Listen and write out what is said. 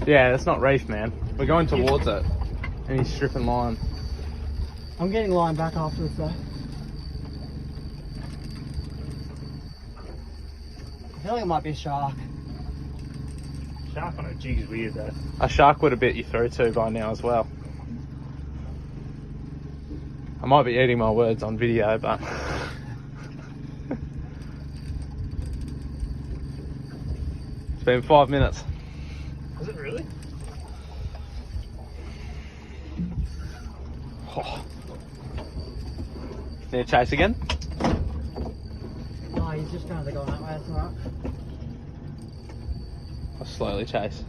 Yeah, that's not reef, man. We're going towards it. And he's stripping line. I'm getting line back afterwards though. I feel like it might be a shark. Shark on a jig is weird though. A shark would have bit you through too by now as well. I might be eating my words on video, but... It's been 5 minutes. Was it really? Oh. Need to chase again? Oh, he's just trying to go that way, that's alright. I'll slowly chase.